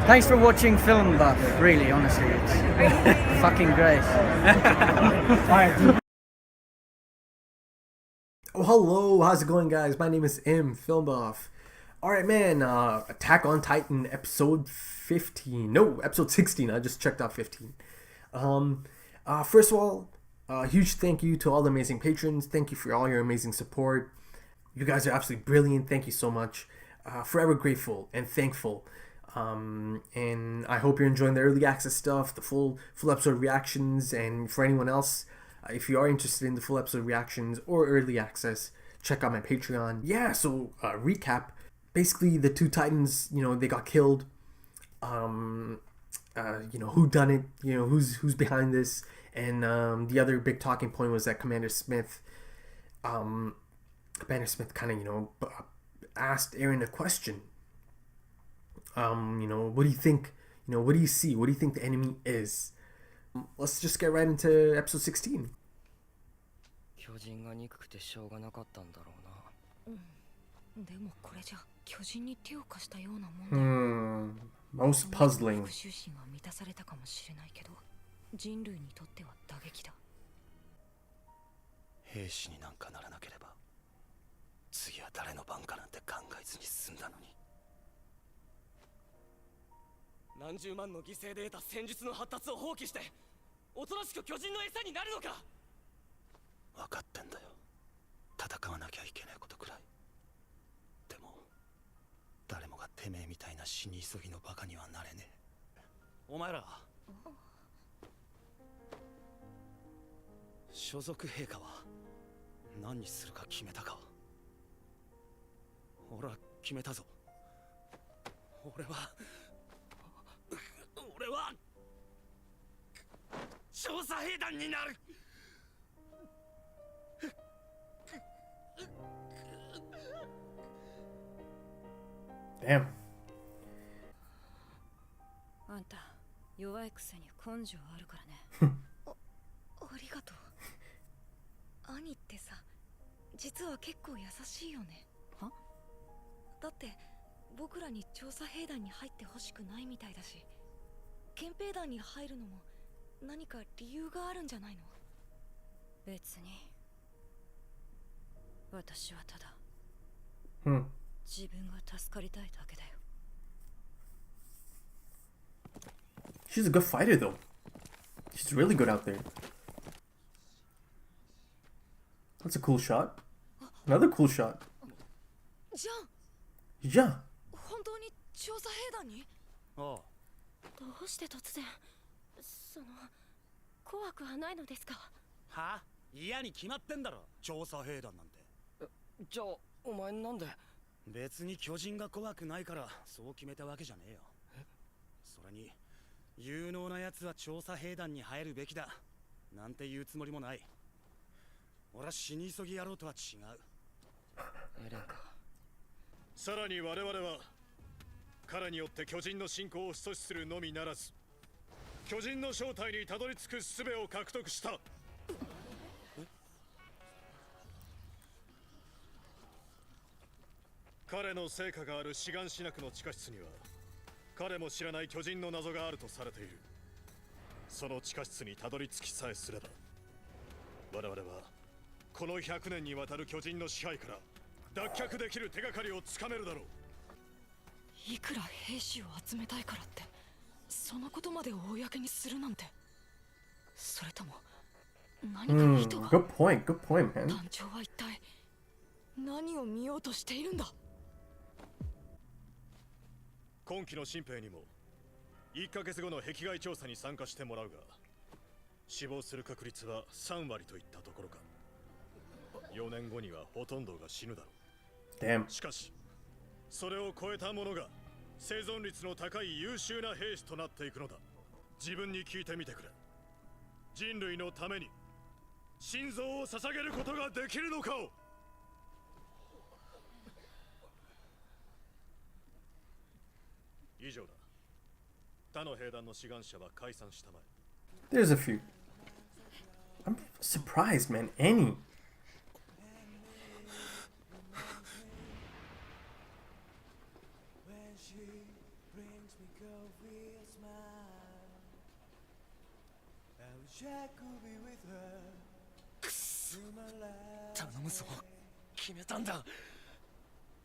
Thanks for watching Film Buff, really, honestly. It's fucking great. Oh, hello, how's it going, guys? My name is Film Buff. Alright, man, Attack on Titan episode 15. No, episode 16. I just checked out 15. First of all, huge thank you to all the amazing patrons. Thank you for all your amazing support. You guys are absolutely brilliant. Thank you so much. Forever grateful and thankful. And I hope you're enjoying the early access stuff, the full episode reactions, and for anyone else, if you are interested in the full episode reactions or early access, check out my Patreon. Yeah, so recap. Basically, the two Titans, they got killed. Who done it? Who's behind this? And the other big talking point was that Commander Smith kind of, asked Eren a question. What do you think? What do you see? What do you think the enemy is? Let's just get right into episode 16. 巨人が憎くてしょうがなかったんだろうな。でもこれじゃ巨人に手を貸したようなもんだ。Most puzzling. 復讐心は満たされたかもしれないけど、人類にとっては打撃だ。兵士になんかならなければ、次は誰の番かなんて考えずに済んだのに。何十万の犠牲で得た戦術の発達を放棄して、おとなしく巨人の餌になるのか。分かってんだよ。戦わなきゃいけないことくらい。でも誰もがてめえみたいな死に急ぎのバカにはなれねえ。お前ら所属兵科は何にするか決めたか。俺は決めたぞ。俺は調査兵団になる。Damn. あんた弱いくせに根性あるからね。ありがとう。兄ってさ、実は結構優しいよね。は？だって僕らに調査兵団に入ってほしくないみたいだし、憲兵団に入るのも何か理由があるんじゃないの？別に。私はただ、自分が助かりたいだけだよ。She's a good fighter, though. She's really good out there. That's a cool shot. Another cool shot. じゃん。本当に調査兵団に？ああ。どうして突然？怖くはないのですか？は？嫌に決まってんだろ。調査兵団なんて。じゃあお前なんで？別に巨人が怖くないからそう決めたわけじゃねえよ。それに有能な奴は調査兵団に入るべきだなんて言うつもりもない。俺は死に急ぎ野郎とは違う。エレンか。さらに我々は彼によって巨人の侵攻を阻止するのみならず、巨人の正体にたどり着く術を獲得した。彼の成果があるシガンシナクの地下室には彼も知らない巨人の謎があるとされている。その地下室にたどり着きさえすれば我々はこの100年にわたる巨人の支配から脱却できる手がかりをつかめるだろう。いくら兵士を集めたいからってそのことまで公にするなんて。それとも何か意図が。Good point, man. 団長は一体何を見ようとしているんだ。今期の新兵にも1ヶ月後の壁外調査に参加してもらうが、死亡する確率は3割といったところか。4年後にはほとんどが死ぬだろう。Damn. しかしそれを超えた者が生存率の高い優秀な兵士となっていくのだ。自分に聞いてみてくれ。人類のために心臓を捧げることができるのかを。以上だ。他の兵団の志願者は解散したまえ。 There's a few. I'm surprised, man. Annie. 頼むぞ、決めたんだ。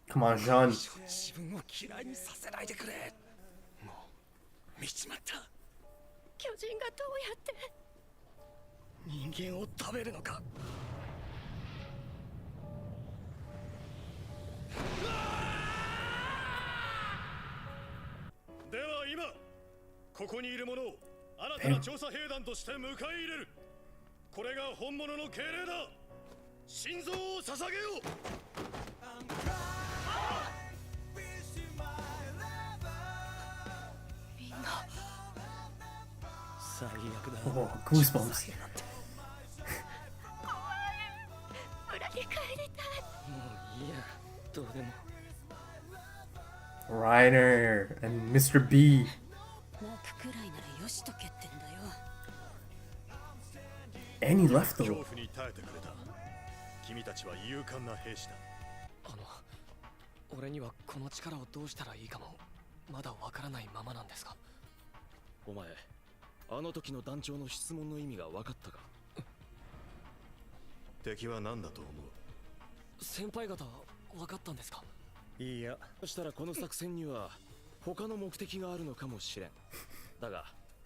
Come on, Jean. 自分を嫌いにさせないでくれ。もう見ちまった。巨人がどうやって人間を食べるのか。では今ここにいる者を新たな調査兵団として迎え入れる。これが本物の敬礼だ。心臓を捧げよう。みんな最悪だ。 Oh, goosebumps. 裏に帰りたい。もういいや、どうでも。 Reiner and Mr. B. 泣くくらいならよしとけってんだよ。 And he left 恐 though. 怖に耐えてくれた。君たちは勇敢な兵士だ。俺にはこの力をどうしたらいいかもまだわからないままなんですが。お前、あの時の団長の質問の意味が分かったか？敵は何だと思う？先輩方わかったんですか？いいや、そしたらこの作戦には他の目的があるのかもしれん。だが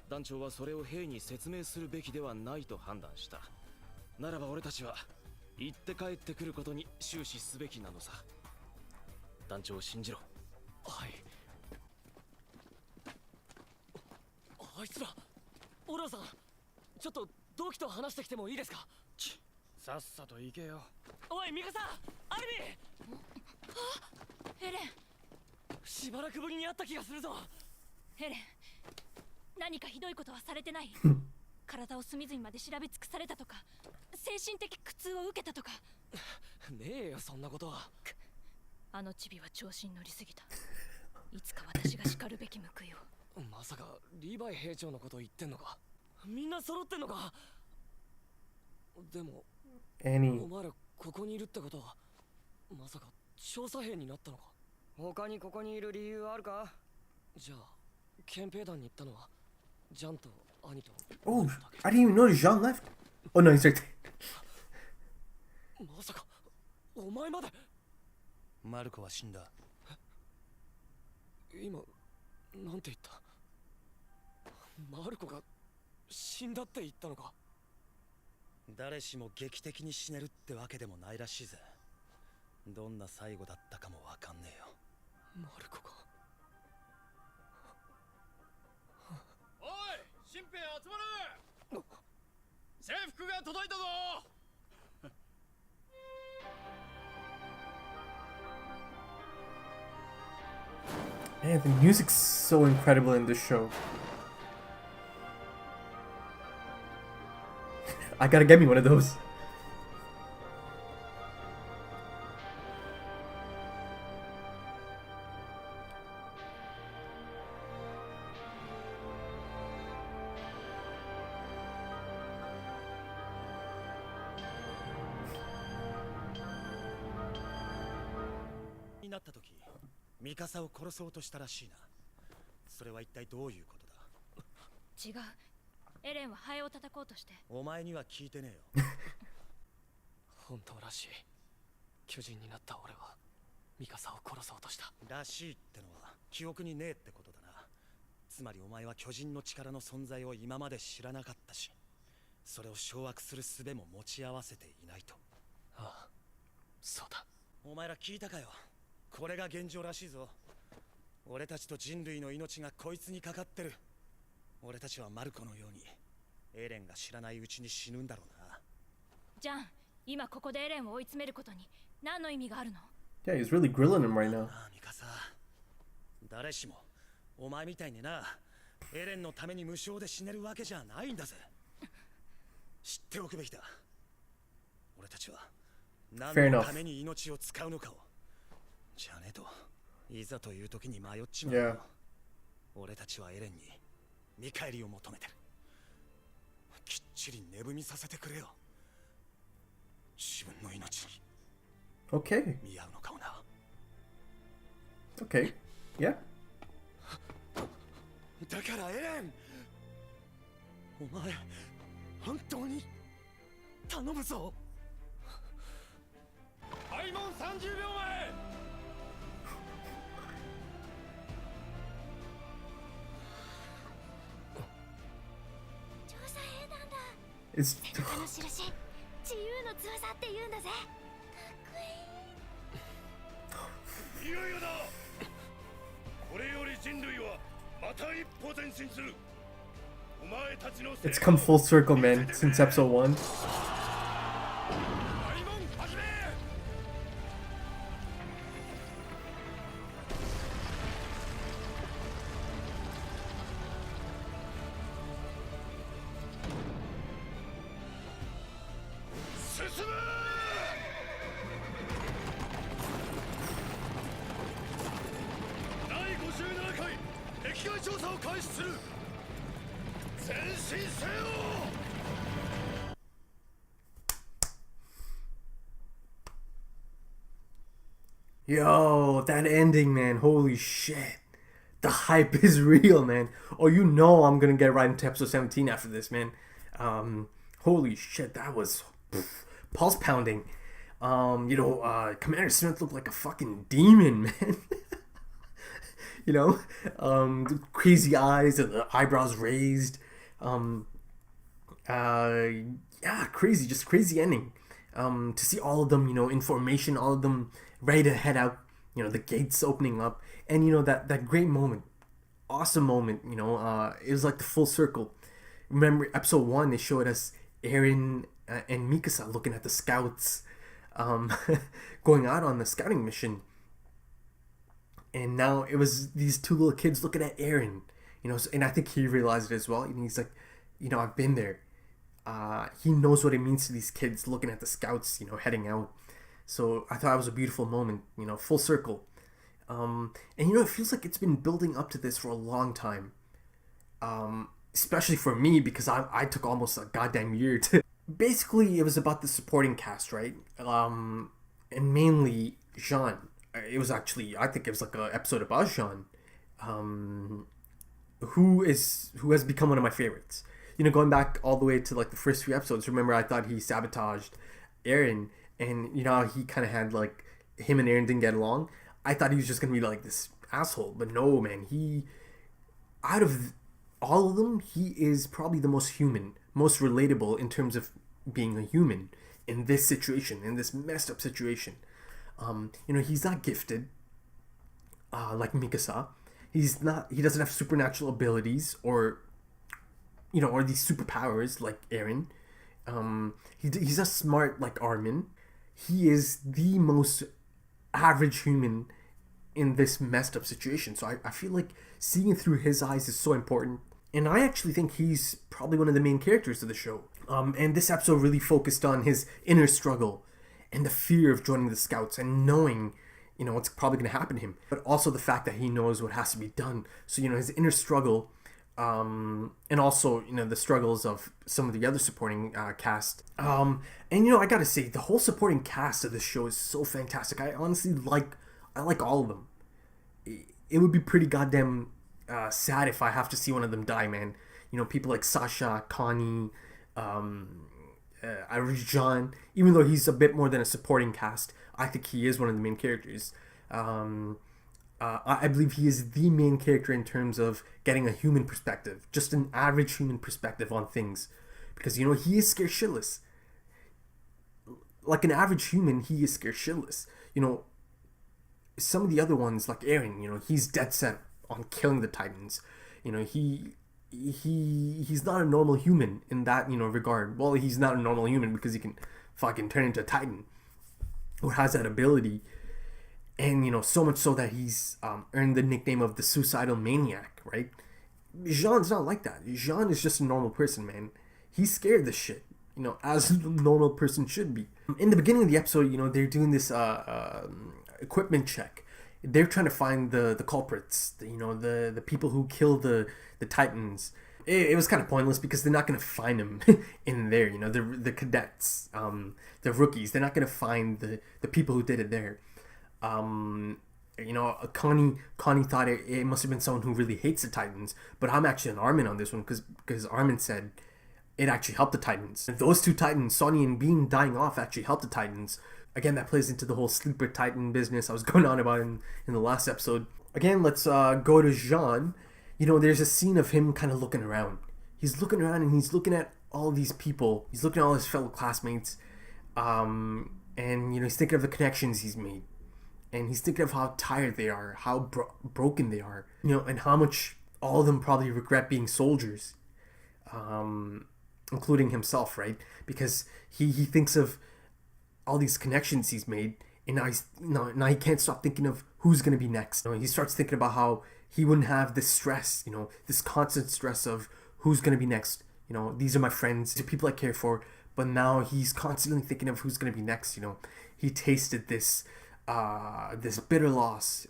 団長はそれを兵に説明するべきではないと判断した。ならば俺たちは行って帰ってくることに終始すべきなのさ。団長を信じろ。はい。あいつら、オラさん、ちょっと同期と話してきてもいいですか？さっさと行けよ。おい、ミカさん、アルミ。エレン、しばらくぶりに会った気がするぞ。エレン、何かひどいことはされてない？体を隅々まで調べ尽くされたとか、精神的苦痛を受けたとか。ねえよ、そんなことは。あのチビは調子に乗りすぎた。いつか私が叱るべき報いを。まさかリヴァイ兵長のこと言ってんのか？みんな揃ってんのか？でも Annie. お前らここにいるってことはまさか調査兵になったのか？他にここにいる理由あるか？じゃあ憲兵団に行ったのはジャンと兄と。 Oh, I didn't even notice Jean left. Oh no, he's right there. まさかお前まで。マルコは死んだ。今なんて言った？マルコが死んだって言ったのか？誰しも劇的に死ねるってわけでもないらしいぜ。どんな最後だったかもわかんねえよ。マルコか。おい、新兵集まれ。制服が届いたぞ。Man, the music's so incredible in this show. I gotta get me one of those.になった時、ミカサを殺そうとしたらしいな。それは一体どういうことだ？違う。エレンはハエを叩こうとして。お前には聞いてねえよ。本当らしい。巨人になった俺はミカサを殺そうとした。らしいってのは記憶にねえってことだな。つまりお前は巨人の力の存在を今まで知らなかったし、それを掌握する術も持ち合わせていないと。ああ、そうだ。お前ら聞いたかよ。これが現状らしいぞ。俺たちと人類の命がこいつにかかってる。俺たちはマルコのようにエレンが知らないうちに死ぬんだろうな。ジャン、今ここでエレンを追い詰めることに何の意味があるの？ Yeah, he's really grilling him right now. ああ、ミカサ、誰しもお前みたいにな、エレンのために無償で死ねるわけじゃないんだぜ。知っておくべきだ。俺たちは何のために命を使うのかを。じゃねえといざという時に迷っちまうよ。 Yeah. 俺たちはエレンに見返りを求めてる。きっちり値踏みさせてくれよ。自分の命に Okay. 見合うのかをな。 Okay. Yeah. だからエレン、お前本当に頼むぞ。開門30秒前。調査兵団だ。 It's 背中の印、自由の翼って言うんだぜ。かっこいい。いよいよだ。これより人類はまた一歩前進する。お前たちの it's come full circle, man, since episode 1. 開門始め。進む。第57回壁外調査を開始する。前進せよ。 Yo, that ending, man. Holy shit. The hype is real, man. Oh, you know I'm gonna get right into episode 17 after this, man. Holy shit, that was pulse pounding. Commander Smith looked like a fucking demon, man. The crazy eyes and the eyebrows raised. Crazy, just crazy ending. To see all of them, in formation, all of them ready to head out, the gates opening up, and that great moment, awesome moment, it was like the full circle. Remember episode 1, they showed us Eren and Mikasa looking at the scouts, going out on the scouting mission, and now it was these two little kids looking at Eren, and I think he realized it as well, and he's like, I've been there. He knows what it means to these kids looking at the scouts, heading out. So I thought it was a beautiful moment, full circle. And it feels like it's been building up to this for a long time. Especially for me, because I took almost a goddamn year to... Basically, it was about the supporting cast, right? And mainly Jean. It was actually, I think it was like an episode about Jean. Who has become one of my favorites. Going back all the way to like the first few episodes, remember I thought he sabotaged Eren, and he kind of had like, him and Eren didn't get along. I thought he was just gonna be like this asshole, but no, man, out of all of them, he is probably the most human, most relatable in terms of being a human in this situation, in this messed up situation. He's not gifted, like Mikasa. He doesn't have supernatural abilities or these superpowers like Eren. He's not smart like Armin. He is the most average human in this messed up situation. So I feel like seeing it through his eyes is so important. And I actually think he's probably one of the main characters of the show. And this episode really focused on his inner struggle and the fear of joining the scouts and knowing, what's probably going to happen to him. But also the fact that he knows what has to be done. So, his inner struggle... and also, the struggles of some of the other supporting cast. And I gotta say, the whole supporting cast of this show is so fantastic. I honestly like all of them. It would be pretty goddamn sad if I have to see one of them die, man. People like Sasha, Connie, John. Even though he's a bit more than a supporting cast, I think he is one of the main characters. I believe he is the main character in terms of getting a human perspective, just an average human perspective on things, because he is scared shitless. Like an average human, he is scared shitless. Some of the other ones, like Eren, he's dead set on killing the Titans. He's not a normal human in that regard. Well, he's not a normal human because he can fucking turn into a Titan, or has that ability. And, so much so that he's earned the nickname of the suicidal maniac, right? Jean's not like that. Jean is just a normal person, man. He's scared of this shit, as a normal person should be. In the beginning of the episode, they're doing this equipment check. They're trying to find the culprits, the people who killed the Titans. It was kind of pointless because they're not going to find them in there, the cadets, the rookies. They're not going to find the people who did it there. You know, Connie thought it must have been someone who really hates the Titans, but I'm actually an Armin on this one because Armin said it actually helped the Titans. And those two Titans, Sonny and Bean dying off, actually helped the Titans. Again, that plays into the whole sleeper Titan business I was going on about in the last episode. Again, let's go to Jean. You know, there's a scene of him kind of looking around. He's looking around and he's looking at all these people. He's looking at all his fellow classmates. And, you know, he's thinking of the connections he's made. And he's thinking of how tired they are, how broken they are. You know, and how much all of them probably regret being soldiers. Including himself, right? Because he thinks of all these connections he's made, and now he can't stop thinking of who's going to be next. You know, he starts thinking about how he wouldn't have this stress, you know, this constant stress of who's going to be next. You know, these are my friends, these are people I care for, but now he's constantly thinking of who's going to be next. You know, he tasted this bitter loss.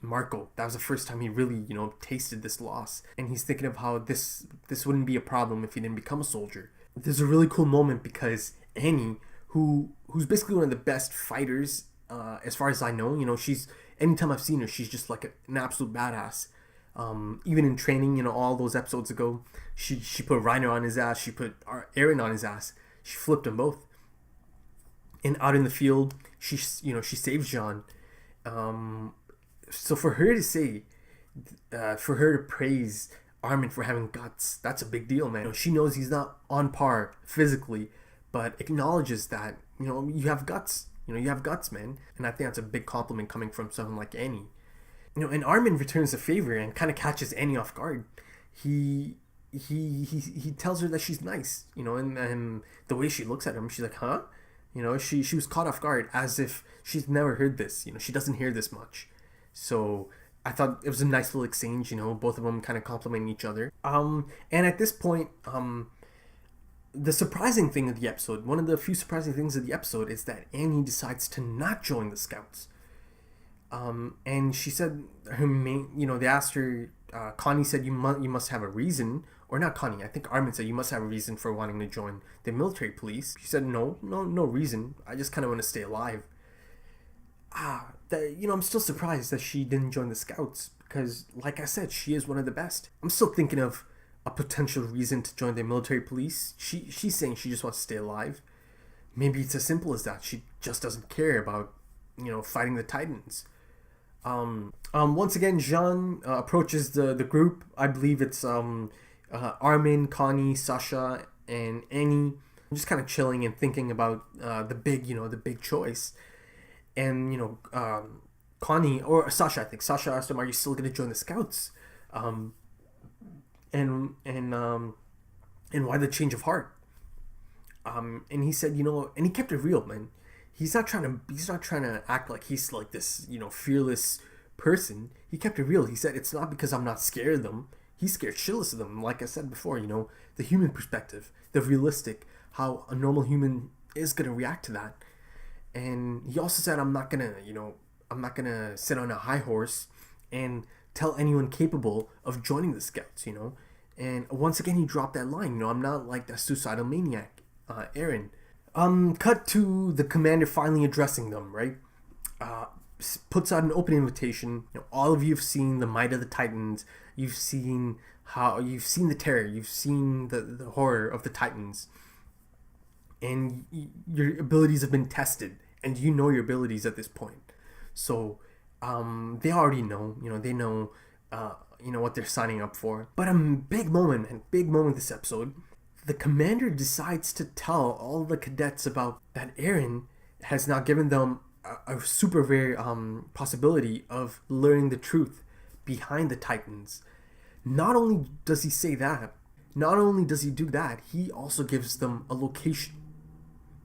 Marco, that was the first time he really, you know, tasted this loss, and he's thinking of how this wouldn't be a problem if he didn't become a soldier. There's a really cool moment because Annie, who's basically one of the best fighters, as far as I know, you know, anytime I've seen her, she's just like an absolute badass. Even in training, you know, all those episodes ago, she put Reiner on his ass, she put Eren on his ass, she flipped them both. And out in the field, she saves Jean. So for her to say, for her to praise Armin for having guts, that's a big deal, man. You know, she knows he's not on par physically, but acknowledges that, you know, you have guts. You know, you have guts, man. And I think that's a big compliment coming from someone like Annie. You know, and Armin returns the favor and kind of catches Annie off guard. He tells her that she's nice, you know, and the way she looks at him, she's like, huh? You know, she was caught off guard as if she's never heard this. You know, she doesn't hear this much. So I thought it was a nice little exchange, you know, both of them kind of complimenting each other. And at this point, the surprising thing of the episode, one of the few surprising things of the episode is that Annie decides to not join the Scouts. And she said her main, you know, they asked her, Connie said you must have a reason, or not Connie, I think Armin said you must have a reason for wanting to join the military police. She said no reason, I just kind of want to stay alive. You know, I'm still surprised that she didn't join the Scouts, because like I said, she is one of the best. I'm still thinking of a potential reason to join the military police. She's saying she just wants to stay alive. Maybe it's as simple as that. She just doesn't care about, you know, fighting the Titans. Once again, Jean approaches the group. I believe it's Armin, Connie, Sasha, and Annie. Just kind of chilling and thinking about the big choice. And, you know, Connie, or Sasha, I think. Sasha asked him, are you still going to join the Scouts? And why the change of heart? And he said, you know, and he kept it real, man. He's not trying to act like he's like this, you know, fearless person. He kept it real. He said, it's not because I'm not scared of them. He's scared shitless of them. Like I said before, you know, the human perspective, the realistic, how a normal human is going to react to that. And he also said, I'm not going to sit on a high horse and tell anyone capable of joining the Scouts, you know. And once again, he dropped that line, you know, I'm not like that suicidal maniac, Eren. Cut to the commander finally addressing them, right? Puts out an open invitation. You know, all of you have seen the might of the Titans. You've seen the terror. You've seen the horror of the Titans. And your abilities have been tested. And you know your abilities at this point. So, they already know, you know, they know, what they're signing up for. But a big moment this episode. The commander decides to tell all the cadets about that Eren has now given them a super rare possibility of learning the truth behind the Titans. Not only does he say that, not only does he do that, he also gives them a location.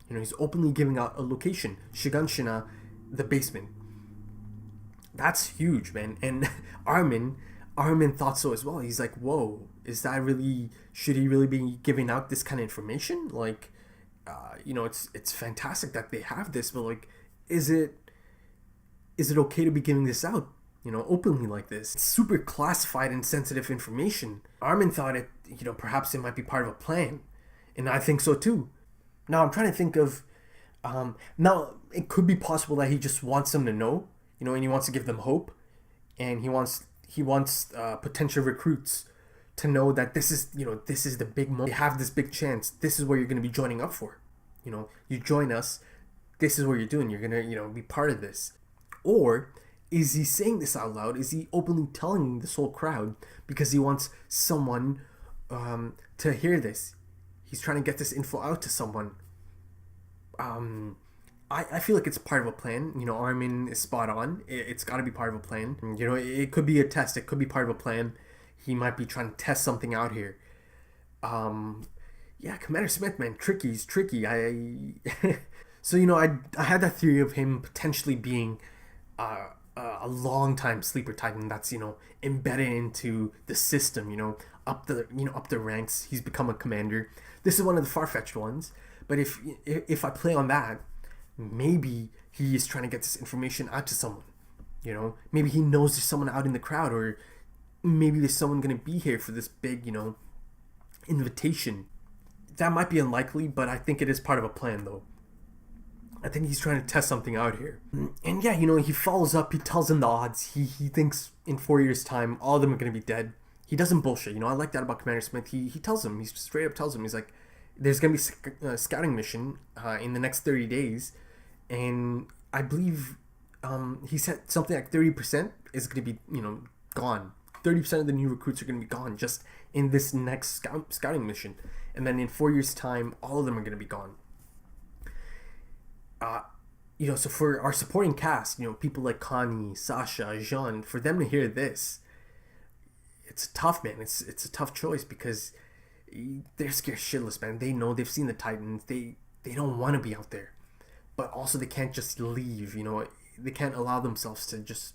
You know, he's openly giving out a location, Shiganshina, the basement. That's huge, man. And Armin thought so as well. He's like, whoa, should he really be giving out this kind of information? Like, you know, it's fantastic that they have this, but like, is it okay to be giving this out, you know, openly like this? It's super classified and sensitive information. Armin thought perhaps it might be part of a plan. And I think so too. Now I'm trying to think of, now it could be possible that he just wants them to know. and he wants to give them hope, and he wants potential recruits to know that this is the big moment. You have this big chance. This is where you're going to be joining up for. You join us. This is what you're doing. You're going to be part of this. Or is he saying this out loud? Is he openly telling this whole crowd because he wants someone to hear this? He's trying to get this info out to someone. I feel like it's part of a plan. Armin is spot on. It's got to be part of a plan. It could be a test. It could be part of a plan. He might be trying to test something out here. Yeah, Commander Smith, man, he's tricky. So I had that theory of him potentially being a long time sleeper titan that's embedded into the system. Up the ranks. He's become a commander. This is one of the far-fetched ones. But if I play on that, maybe he is trying to get this information out to someone. Maybe he knows there's someone out in the crowd, or maybe there's someone going to be here for this big, invitation. That might be unlikely, but I think it is part of a plan, though. I think he's trying to test something out here. And yeah, he follows up, he tells them the odds. He thinks in 4 years' time, all of them are going to be dead. He doesn't bullshit. I like that about Commander Smith. He tells them, he straight up tells them, he's like, there's going to be a scouting mission in the next 30 days. And I believe he said something like 30% is going to be, gone. 30% of the new recruits are going to be gone just in this next scouting mission. And then in 4 years' time, all of them are going to be gone. So for our supporting cast, people like Connie, Sasha, Jean, for them to hear this, it's tough, man. It's a tough choice because they're scared shitless, man. They know, they've seen the Titans. They don't want to be out there. But also they can't just leave, They can't allow themselves to just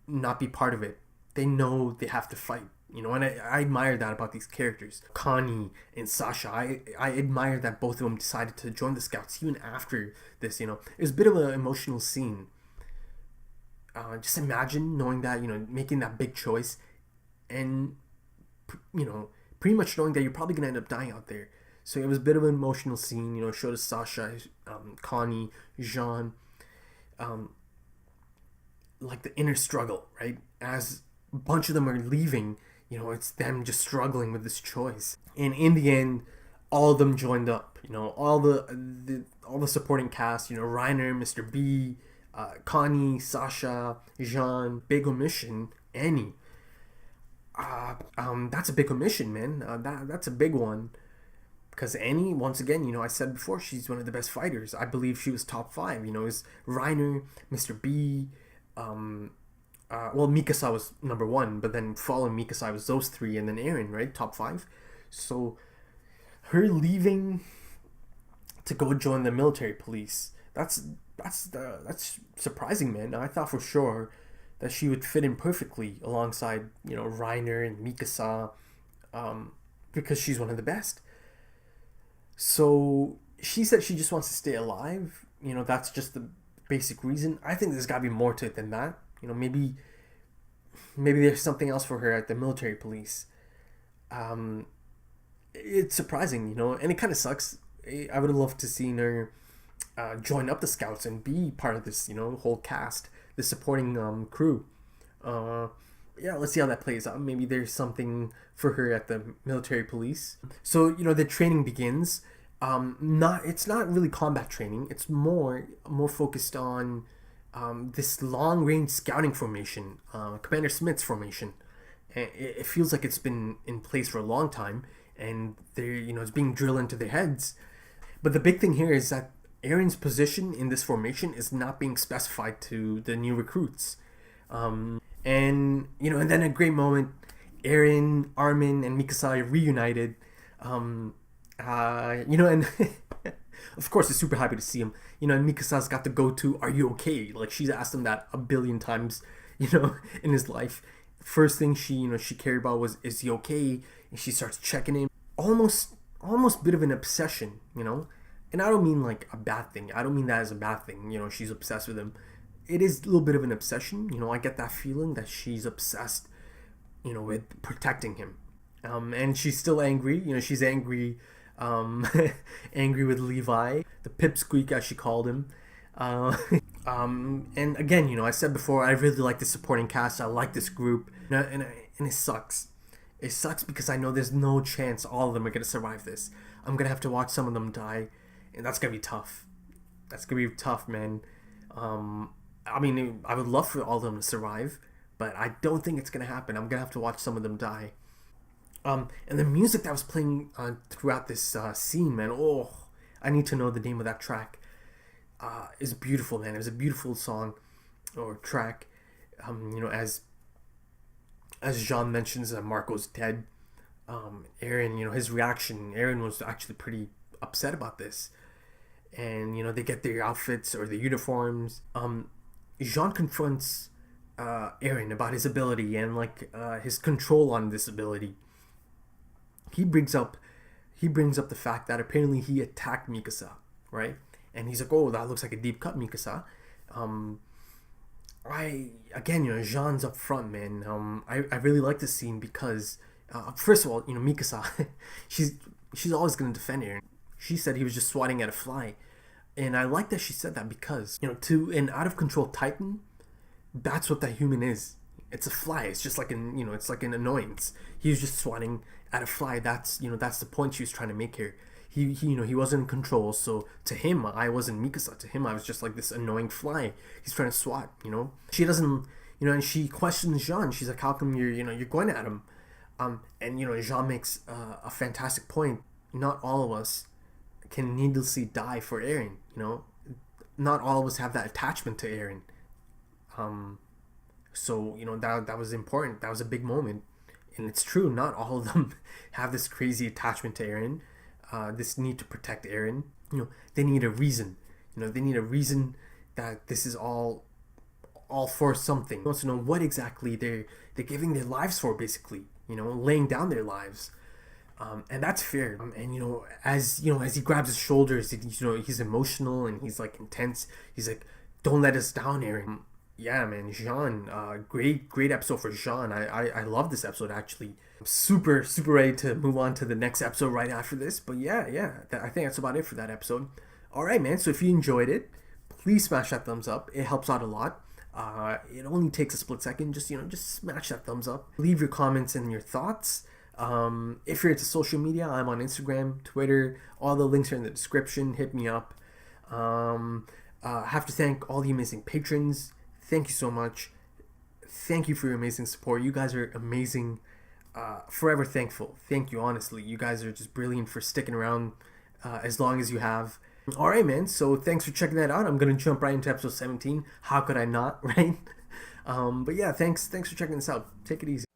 not be part of it. They know they have to fight, and I admire that about these characters. Connie and Sasha, I admire that both of them decided to join the Scouts even after this, It was a bit of an emotional scene. Just imagine knowing that, making that big choice and, pretty much knowing that you're probably going to end up dying out there. So it was a bit of an emotional scene, showed us Sasha, Connie, Jean, like the inner struggle, right? As a bunch of them are leaving, it's them just struggling with this choice. And in the end, all of them joined up, all the supporting cast, Reiner, Mr. B, Connie, Sasha, Jean, big omission, Annie. That's a big omission, man. That's a big one. Because Annie, once again, I said before, she's one of the best fighters. I believe she was top 5. Is Reiner, Mr. B, Mikasa was number 1, but then following Mikasa was those 3, and then Eren, right? Top 5. So her leaving to go join the military police, that's surprising, man. I thought for sure that she would fit in perfectly alongside, Reiner and Mikasa, because she's one of the best. So she said she just wants to stay alive. That's just the basic reason. I think there's got to be more to it than that. Maybe there's something else for her at the military police. It's surprising, and it kind of sucks. I would have loved to see her join up the Scouts and be part of this, whole cast, the supporting crew. Yeah, let's see how that plays out. Maybe there's something for her at the military police. So, the training begins. It's not really combat training. It's more focused on this long-range scouting formation, Commander Smith's formation. It feels like it's been in place for a long time, and it's being drilled into their heads. But the big thing here is that Eren's position in this formation is not being specified to the new recruits. And then a great moment, Eren, Armin, and Mikasa are reunited. And of course, it's super happy to see him. And Mikasa's got the go-to, "Are you okay?" Like, she's asked him that a billion times, in his life. First thing she cared about was, is he okay? And she starts checking him. Almost a bit of an obsession, And I don't mean like a bad thing. I don't mean that as a bad thing. She's obsessed with him. It is a little bit of an obsession. I get that feeling that she's obsessed, with protecting him. And she's still angry. She's angry, angry with Levi, the pipsqueak as she called him. And again, I said before, I really like the supporting cast. I like this group, and it sucks. It sucks because I know there's no chance all of them are gonna survive this. I'm gonna have to watch some of them die, and that's gonna be tough. That's gonna be tough, man. I mean, I would love for all of them to survive, but I don't think it's gonna happen. I'm gonna have to watch some of them die. And the music that was playing throughout this scene, man. Oh, I need to know the name of that track. Is beautiful, man. It was a beautiful song or track. As Jean mentions, Marco's dead. Eren, his reaction. Eren was actually pretty upset about this, and they get their outfits or their uniforms. Jean confronts Eren about his ability and his control on this ability. He brings up the fact that apparently he attacked Mikasa, right? And he's like, oh, that looks like a deep cut, Mikasa. Jean's up front, man. I really like this scene because, first of all, Mikasa, she's always going to defend Eren. She said he was just swatting at a fly. And I like that she said that because, to an out of control Titan, that's what that human is. It's a fly. It's just like it's like an annoyance. He was just swatting at a fly. That's the point she was trying to make here. He wasn't in control, so to him I wasn't Mikasa. To him I was just like this annoying fly he's trying to swat. She doesn't, and she questions Jean. She's like, how come you're going at him? And Jean makes a fantastic point. Not all of us can needlessly die for Eren. Not all of us have that attachment to Eren. So that was important. That was a big moment, and it's true. Not all of them have this crazy attachment to Eren. This need to protect Eren. They need a reason. They need a reason that this is all for something. He wants to know what exactly they're giving their lives for, basically. Laying down their lives, and that's fair. And as he grabs his shoulders, he's emotional and he's like intense. He's like, "Don't let us down, Eren." Yeah, man, Jean, great episode for Jean. I love this episode, actually. I'm super ready to move on to the next episode right after this. But yeah, I think that's about it for that episode. Alright, man, so if you enjoyed it, please smash that thumbs up. It helps out a lot. It only takes a split second. Just smash that thumbs up. Leave your comments and your thoughts. If you're into social media, I'm on Instagram, Twitter. All the links are in the description. Hit me up. Have to thank all the amazing patrons. Thank you so much. Thank you for your amazing support. You guys are amazing. Forever thankful. Thank you, honestly. You guys are just brilliant for sticking around as long as you have. Alright, man. So thanks for checking that out. I'm going to jump right into episode 17. How could I not, right? But yeah, thanks for checking this out. Take it easy.